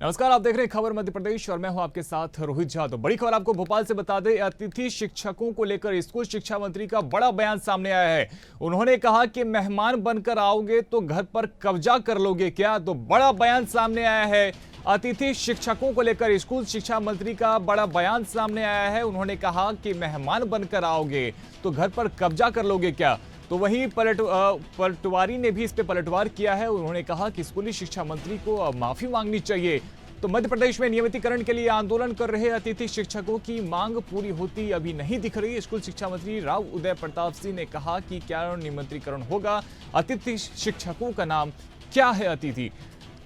नमस्कार, आप देख रहे हैं खबर मध्य प्रदेश और मैं हूं आपके साथ रोहित झा। तो बड़ी खबर आपको भोपाल से बता दें, अतिथि शिक्षकों को लेकर स्कूल शिक्षा मंत्री का बड़ा बयान सामने आया है। उन्होंने कहा कि मेहमान बनकर आओगे तो घर पर कब्जा कर लोगे क्या। तो बड़ा बयान सामने आया है, अतिथि शिक्षकों को लेकर स्कूल शिक्षा मंत्री का बड़ा बयान सामने आया है। उन्होंने कहा कि मेहमान बनकर आओगे तो घर पर कब्जा कर लोगे क्या। तो वहीं पलटवारी ने भी इस पे पलटवार किया है। उन्होंने कहा कि स्कूली शिक्षा मंत्री को माफी मांगनी चाहिए। तो मध्य प्रदेश में नियमितीकरण के लिए आंदोलन कर रहे अतिथि शिक्षकों की मांग पूरी होती अभी नहीं दिख रही। स्कूल शिक्षा मंत्री राव उदय प्रताप सिंह ने कहा कि क्या नियमितीकरण होगा, अतिथि शिक्षकों का नाम क्या है अतिथि,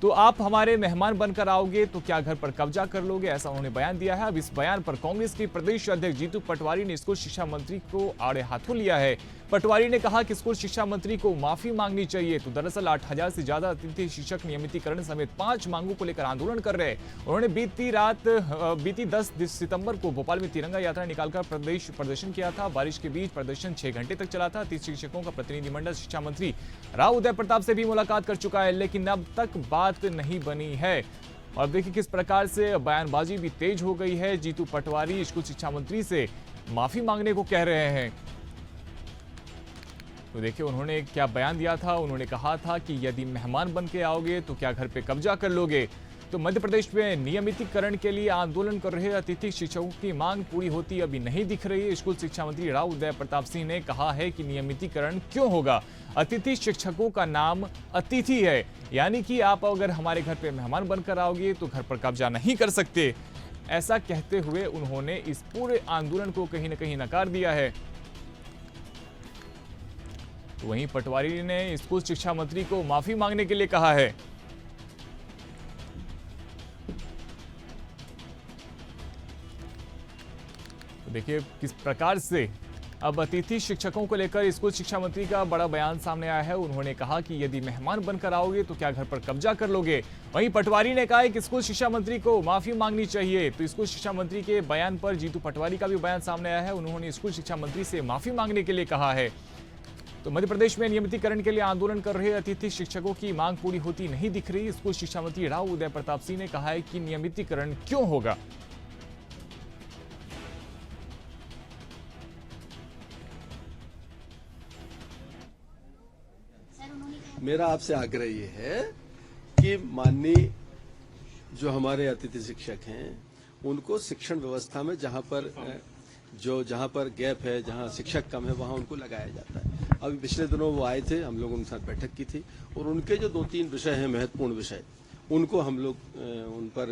तो आप हमारे मेहमान बनकर आओगे तो क्या घर पर कब्जा कर लोगे, ऐसा उन्होंने बयान दिया है। अब इस बयान पर कांग्रेस के प्रदेश अध्यक्ष जीतू पटवारी ने स्कूल शिक्षा मंत्री को आड़े हाथों लिया है। पटवारी ने कहा कि स्कूल शिक्षा मंत्री को माफी मांगनी चाहिए। तो दरअसल 8,000 से ज्यादा अतिथि शिक्षक नियमितीकरण समेत 5 मांगों को लेकर आंदोलन कर रहे हैं। उन्होंने बीती 10 सितंबर को भोपाल में तिरंगा यात्रा निकालकर प्रदर्शन किया था। बारिश के बीच प्रदर्शन 6 घंटे तक चला था। अतिथि शिक्षकों का प्रतिनिधिमंडल शिक्षा मंत्री राव उदय प्रताप से भी मुलाकात कर चुका है, लेकिन अब तक बात नहीं बनी है। और देखिए किस प्रकार से बयानबाजी भी तेज हो गई है। जीतू पटवारी स्कूल शिक्षा मंत्री से माफी मांगने को कह रहे हैं। तो देखिए उन्होंने क्या बयान दिया था। उन्होंने कहा था कि यदि मेहमान बन के आओगे तो क्या घर पे कब्जा कर लोगे। तो मध्य प्रदेश में नियमितीकरण के लिए आंदोलन कर रहे अतिथि शिक्षकों की मांग पूरी होती अभी नहीं दिख रही। स्कूल शिक्षा मंत्री राव उदय प्रताप सिंह ने कहा है कि नियमितीकरण क्यों होगा, अतिथि शिक्षकों का नाम अतिथि है, यानी कि आप अगर हमारे घर पे मेहमान बनकर आओगे तो घर पर कब्जा नहीं कर सकते। ऐसा कहते हुए उन्होंने इस पूरे आंदोलन को कहीं ना कहीं नकार दिया है। तो वहीं पटवारी ने स्कूल शिक्षा मंत्री को माफी मांगने के लिए कहा है। तो देखिए किस प्रकार से अब अतिथि शिक्षकों को लेकर स्कूल शिक्षा मंत्री का बड़ा बयान सामने आया है। उन्होंने कहा कि यदि मेहमान बनकर आओगे तो क्या घर पर कब्जा कर लोगे। वहीं पटवारी ने कहा कि स्कूल शिक्षा मंत्री को माफी मांगनी चाहिए। तो स्कूल शिक्षा मंत्री के बयान पर जीतू पटवारी का भी बयान सामने आया है। उन्होंने स्कूल शिक्षा मंत्री से माफी मांगने के लिए कहा है। तो मध्य प्रदेश में नियमितीकरण के लिए आंदोलन कर रहे अतिथि शिक्षकों की मांग पूरी होती नहीं दिख रही। स्कूल शिक्षा मंत्री राव उदय प्रताप सिंह ने कहा है कि नियमितीकरण क्यों होगा। मेरा आपसे आग्रह ये है कि माननीय जो हमारे अतिथि शिक्षक हैं उनको शिक्षण व्यवस्था में जहां पर गैप है, जहां शिक्षक कम है, वहां उनको लगाया जाता है। अभी पिछले दिनों वो आए थे, हम लोग उनके साथ बैठक की थी और उनके जो 2-3 विषय हैं, महत्वपूर्ण विषय, उनको हम लोग उन पर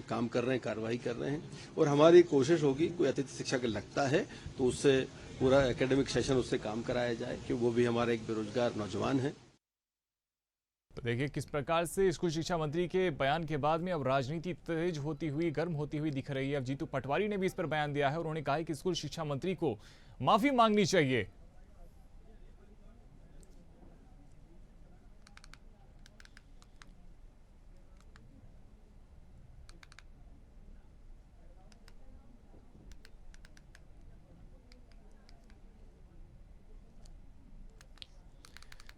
काम कर रहे हैं, कार्रवाई कर रहे हैं। और हमारी कोशिश होगी कोई अतिथि शिक्षक लगता है तो उससे पूरा एकेडमिक सेशन उससे काम कराया जाए, क्योंकि वो भी हमारे एक बेरोजगार नौजवान है। तो देखिए किस प्रकार से स्कूल शिक्षा मंत्री के बयान के बाद में अब राजनीति तेज होती हुई, गर्म होती हुई दिख रही है। अब जीतू पटवारी ने भी इस पर बयान दिया है। उन्होंने कहा है कि स्कूल शिक्षा मंत्री को माफी मांगनी चाहिए।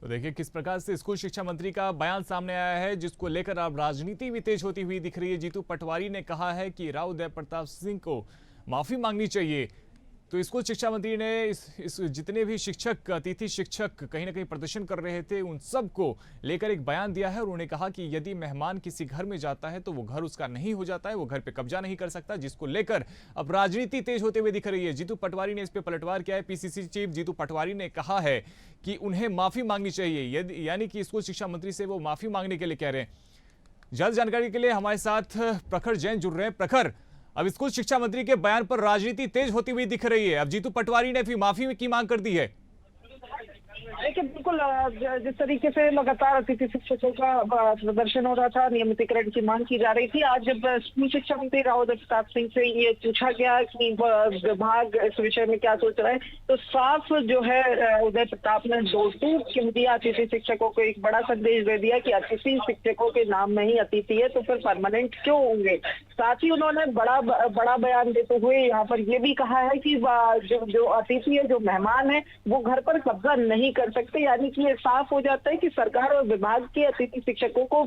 तो देखिए किस प्रकार से स्कूल शिक्षा मंत्री का बयान सामने आया है, जिसको लेकर अब राजनीति भी तेज होती हुई दिख रही है। जीतू पटवारी ने कहा है कि राव उदय प्रताप सिंह को माफी मांगनी चाहिए। तो स्कूल शिक्षा मंत्री ने इस जितने भी शिक्षक, अतिथि शिक्षक कहीं ना कहीं प्रदर्शन कर रहे थे, उन सब को लेकर एक बयान दिया है। और उन्होंने कहा कि यदि मेहमान किसी घर में जाता है तो वो घर उसका नहीं हो जाता है, वो घर पे कब्जा नहीं कर सकता, जिसको लेकर अब राजनीति तेज होते हुए दिख रही है। जीतू पटवारी ने इस पे पलटवार किया है। पीसीसी चीफ जीतू पटवारी ने कहा है कि उन्हें माफी मांगनी चाहिए, यानी कि स्कूल शिक्षा मंत्री से वो माफी मांगने के लिए कह रहे हैं। जल्द जानकारी के लिए हमारे साथ प्रखर जैन जुड़ रहे हैं। प्रखर, अब स्कूल शिक्षा मंत्री के बयान पर राजनीति तेज होती हुई दिख रही है। अब जीतू पटवारी ने भी माफी की मांग कर दी है। देखिए बिल्कुल, जिस तरीके से लगातार अतिथि शिक्षकों का प्रदर्शन हो रहा था, नियमितीकरण की मांग की जा रही थी। आज जब स्कूल शिक्षा मंत्री राव उदय प्रताप सिंह से ये पूछा गया कि विभाग इस विषय में क्या सोच रहा है, तो साफ जो है उदय प्रताप ने दो टूक कह दिया। अतिथि शिक्षकों को एक बड़ा संदेश दे दिया कि अतिथि शिक्षकों के नाम में ही अतिथि है तो फिर परमानेंट क्यों होंगे। साथ ही उन्होंने बड़ा बयान देते हुए यहाँ पर ये भी कहा है कि जो अतिथि है, जो मेहमान है, वो घर पर कब्जा नहीं कर सकते। यानी कि ये साफ हो जाता है कि सरकार और विभाग के अतिथि शिक्षकों को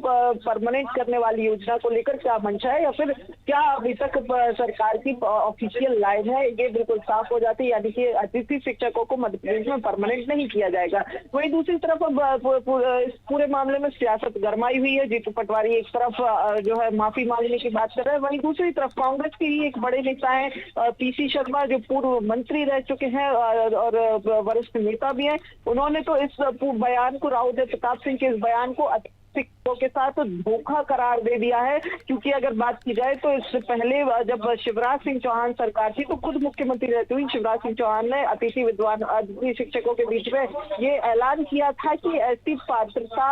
परमानेंट करने वाली योजना को लेकर क्या मंशा है या फिर क्या अभी तक सरकार की ऑफिशियल लाइन है, ये बिल्कुल साफ हो जाती है। यानी कि अतिथि शिक्षकों को मध्य प्रदेश में परमानेंट नहीं किया जाएगा। वहीं दूसरी तरफ इस पूरे मामले में सियासत गरमाई हुई है। जीतू पटवारी एक तरफ जो है माफी मांगने की बात कर रहे हैं, वहीं दूसरी तरफ कांग्रेस के ही एक बड़े नेता हैं पीसी शर्मा, जो पूर्व मंत्री रह चुके हैं और वरिष्ठ नेता भी हैं। उन्होंने तो इस बयान को, राव उदय प्रताप सिंह के इस बयान को शिक्षकों के साथ धोखा करार दे दिया है। क्योंकि अगर बात की जाए तो इससे पहले जब शिवराज सिंह चौहान सरकार थी तो खुद मुख्यमंत्री रहते हुए शिवराज सिंह चौहान ने अतिथि शिक्षकों के बीच में ये ऐलान किया था कि ऐसी पात्रता,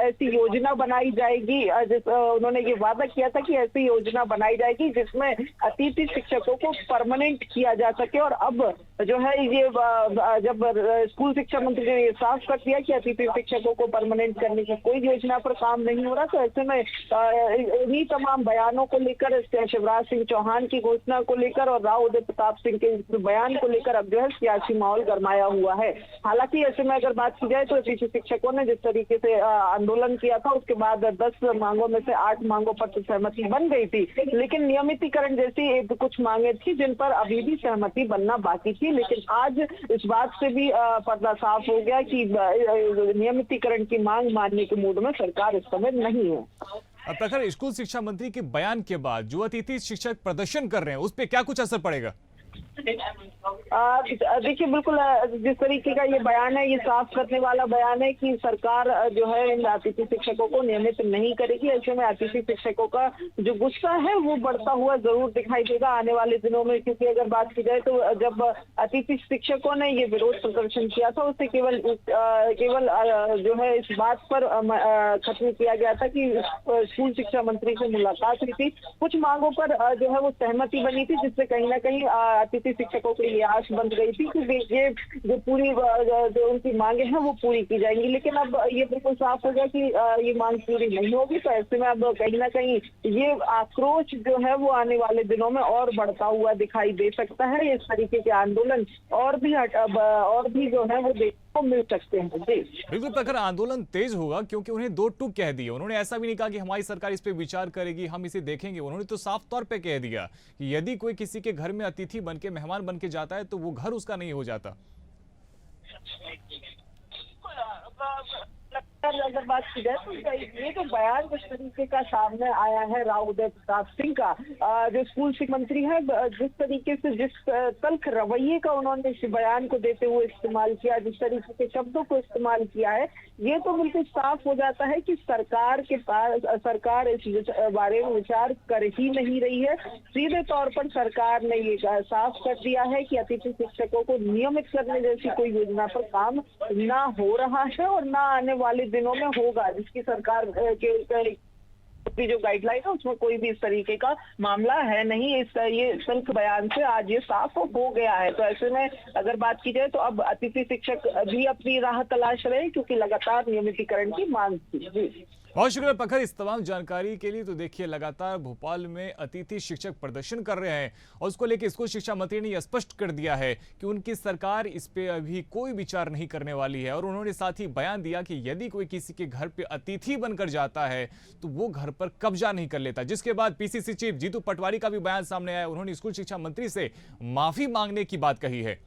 ऐसी योजना बनाई जाएगी। उन्होंने ये वादा किया था कि ऐसी योजना बनाई जाएगी जिसमें अतिथि शिक्षकों को परमानेंट किया जा सके। और अब जो है ये जब स्कूल शिक्षा मंत्री ने ये साफ कर दिया कि अतिथि शिक्षकों को परमानेंट करने की कोई योजना पर काम नहीं हो रहा, तो ऐसे में इन्हीं तमाम बयानों को लेकर, शिवराज सिंह चौहान की घोषणा को लेकर और राव उदय प्रताप सिंह के बयान को लेकर अब जो है सियासी माहौल गरमाया हुआ है। हालांकि ऐसे में अगर बात की जाए तो अतिथि शिक्षकों ने जिस तरीके से आंदोलन किया था, उसके बाद 10 मांगों में से 8 मांगों पर तो सहमति बन गई थी, लेकिन नियमितीकरण जैसी कुछ मांगे थी जिन पर अभी भी सहमति बनना बाकी थी। लेकिन आज इस बात से भी पर्दा साफ हो गया कि नियमितीकरण की मांग मानने के मूड में सरकार इस समय नहीं है। अब प्रखर स्कूल शिक्षा मंत्री के बयान के बाद जो अतिथि शिक्षक प्रदर्शन कर रहे हैं उस पर क्या कुछ असर पड़ेगा? देखिए, बिल्कुल जिस तरीके का ये बयान है, ये साफ करने वाला बयान है कि सरकार जो है इन अतिथि शिक्षकों को नियमित नहीं करेगी। ऐसे में अतिथि शिक्षकों का जो गुस्सा है वो बढ़ता हुआ जरूर दिखाई देगा आने वाले दिनों में। क्योंकि अगर बात की जाए तो जब अतिथि शिक्षकों ने ये विरोध प्रदर्शन किया था, उससे केवल जो है इस बात पर खत्म किया गया था कि स्कूल शिक्षा मंत्री से मुलाकात हुई थी, कुछ मांगों पर जो है वो सहमति बनी थी, जिससे कहीं ना कहीं अतिथि शिक्षकों की ये आश बन गई थी कि ये जो पूरी जो उनकी मांगे हैं वो पूरी की जाएंगी। लेकिन अब ये बिल्कुल साफ हो गया कि ये मांग पूरी नहीं होगी। तो ऐसे में अब कहीं ना कहीं ये आक्रोश जो है वो आने वाले दिनों में और बढ़ता हुआ दिखाई दे सकता है। इस तरीके के आंदोलन और भी जो है वो देखने को मिल सकते हैं। बिल्कुल प्रखर, आंदोलन तेज होगा क्योंकि उन्हें 2 टूक कह दिए। उन्होंने ऐसा भी नहीं कहा कि हमारी सरकार इस पे विचार करेगी, हम इसे देखेंगे। उन्होंने तो साफ तौर पे कह दिया कि यदि कोई किसी के घर में अतिथि बनके, मेहमान बनके जाता है तो वो घर उसका नहीं हो जाता। अगर बात की जाए तो ये जो बयान जिस तरीके का सामने आया है राव उदय प्रताप सिंह का, जो स्कूल शिक्षा मंत्री है, जिस तरीके से जिस तल्ख रवैये का उन्होंने इस बयान को देते हुए इस्तेमाल किया, जिस तरीके के शब्दों को इस्तेमाल किया है, ये तो बिल्कुल साफ हो जाता है कि सरकार इस बारे में विचार कर ही नहीं रही है। सीधे तौर पर सरकार ने ये साफ कर दिया है कि अतिथि शिक्षकों को नियमित करने जैसी कोई योजना पर काम ना हो रहा है और ना आने वाले दिनों में होगा, जिसकी सरकार के जो गाइडलाइन है उसमें कोई भी इस तरीके का मामला है नहीं। ये सिर्फ बयान से आज ये साफ हो गया है। तो ऐसे में अगर बात की जाए तो अब अतिथि शिक्षक भी अपनी राह तलाश रहे क्योंकि लगातार नियमितीकरण की मांग थी। बहुत शुक्रिया प्रखर इस तमाम जानकारी के लिए। तो देखिए, लगातार भोपाल में अतिथि शिक्षक प्रदर्शन कर रहे हैं और उसको लेकर स्कूल शिक्षा मंत्री ने यह स्पष्ट कर दिया है कि उनकी सरकार इस पे अभी कोई विचार नहीं करने वाली है। और उन्होंने साथ ही बयान दिया कि यदि कोई किसी के घर पे अतिथि बनकर जाता है तो वो घर पर कब्जा नहीं कर लेता। जिसके बाद पीसीसी चीफ जीतू पटवारी का भी बयान सामने आया। उन्होंने स्कूल शिक्षा मंत्री से माफी मांगने की बात कही है।